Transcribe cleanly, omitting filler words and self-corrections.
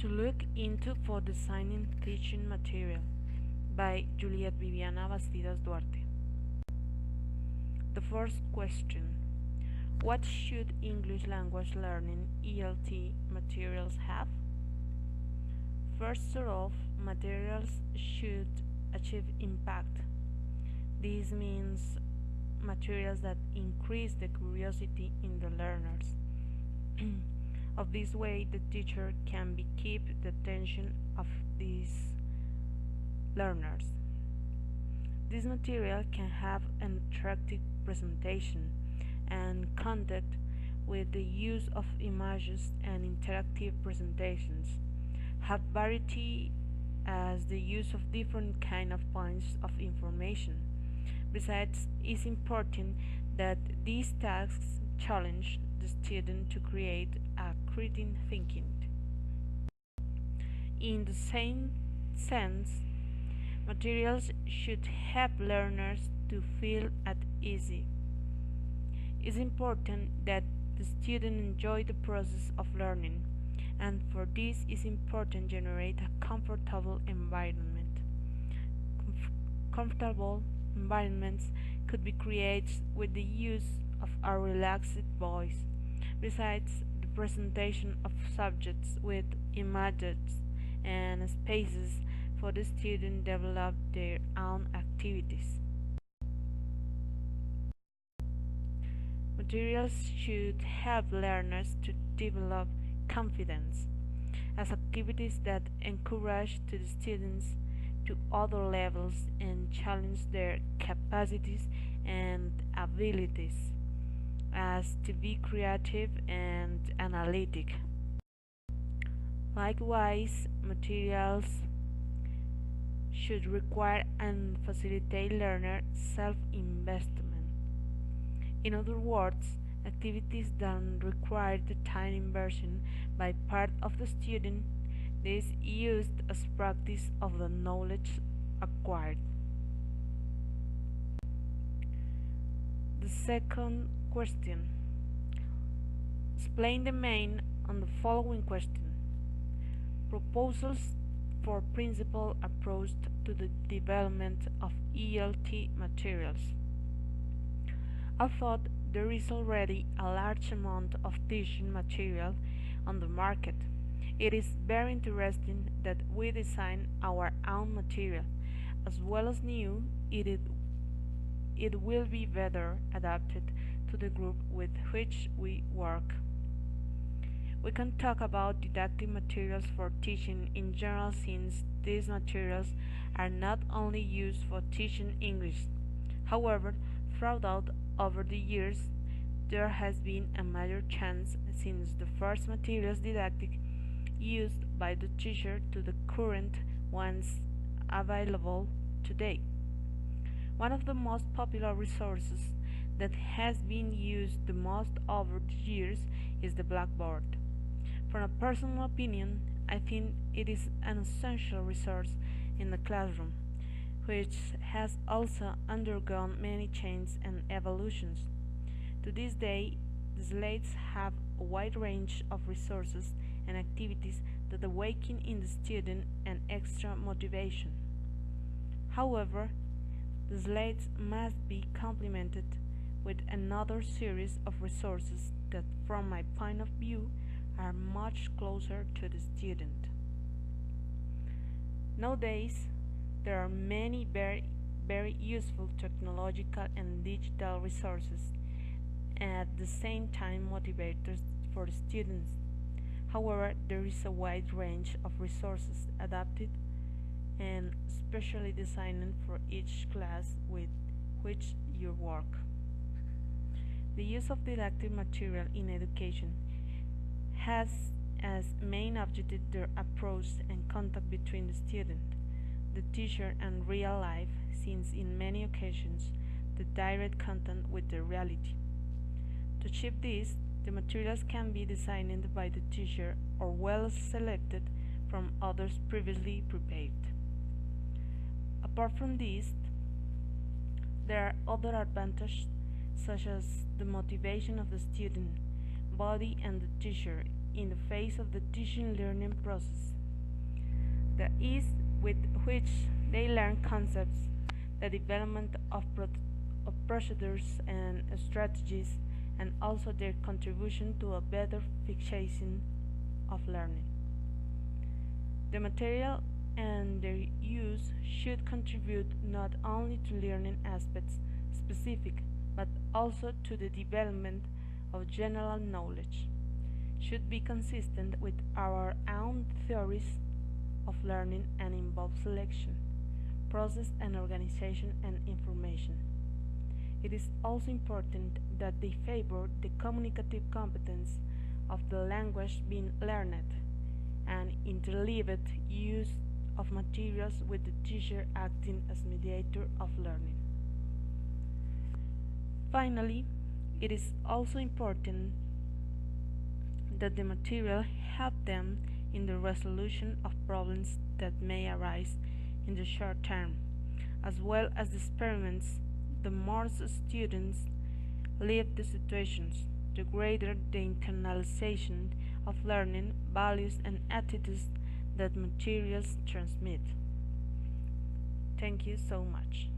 To look into for designing teaching material by Juliet Viviana Bastidas Duarte. The first question: what should English language learning ELT materials have? First of all, materials should achieve impact. This means materials that increase the curiosity in the learners. Of this way, the teacher can keep the attention of these learners. This material can have an attractive presentation and conduct with the use of images and interactive presentations, have variety as the use of different kind of points of information. Besides, it's important that these tasks challenge the student to create a critical thinking. In the same sense, materials should help learners to feel at ease. It's important that the student enjoy the process of learning, and for this it's important to generate a comfortable environment. Comfortable environments could be created with the use of a relaxed voice. Besides, the presentation of subjects with images and spaces for the student develop their own activities. Materials should help learners to develop confidence as activities that encourage the students to other levels and challenge their capacities and abilities as to be creative and analytic. Likewise, materials should require and facilitate learner self-investment. In other words, activities that require the time inversion by part of the student is used as practice of the knowledge acquired. The second question: explain the main on the following question. Proposals for principal approach to the development of ELT materials. I thought there is already a large amount of teaching material on the market. It is very interesting that we design our own material, as well as new. It will be better adapted to the group with which we work. We can talk about didactic materials for teaching in general, since these materials are not only used for teaching English. However, throughout over the years, there has been a major change since the first materials didactic used by the teacher to the current ones available today. One of the most popular resources that has been used the most over the years is the blackboard. From a personal opinion, I think it is an essential resource in the classroom, which has also undergone many changes and evolutions. To this day, the slates have a wide range of resources and activities that awaken in the student an extra motivation. However, the slates must be complemented with another series of resources that, from my point of view, are much closer to the student. Nowadays, there are many very useful technological and digital resources, and at the same time motivators for the students. However, there is a wide range of resources adapted and specially designed for each class with which you work. The use of didactic material in education has as main objective the approach and contact between the student, the teacher, and real life, since in many occasions the direct contact with the reality. To achieve this, the materials can be designed by the teacher or well selected from others previously prepared. Apart from this, there are other advantages such as the motivation of the student, body, and the teacher in the phase of the teaching-learning process. The ease with which they learn concepts, the development of procedures and strategies, and also their contribution to a better fixation of learning. The material and their use should contribute not only to learning aspects specific, but also to the development of general knowledge, should be consistent with our own theories of learning, and involve selection, process and organization, and information. It is also important that they favor the communicative competence of the language being learned, and interleaved use of materials with the teacher acting as mediator of learning. Finally, it is also important that the material help them in the resolution of problems that may arise in the short term, as well as the experiments. The more students live the situations, the greater the internalization of learning values and attitudes that materials transmit. Thank you so much.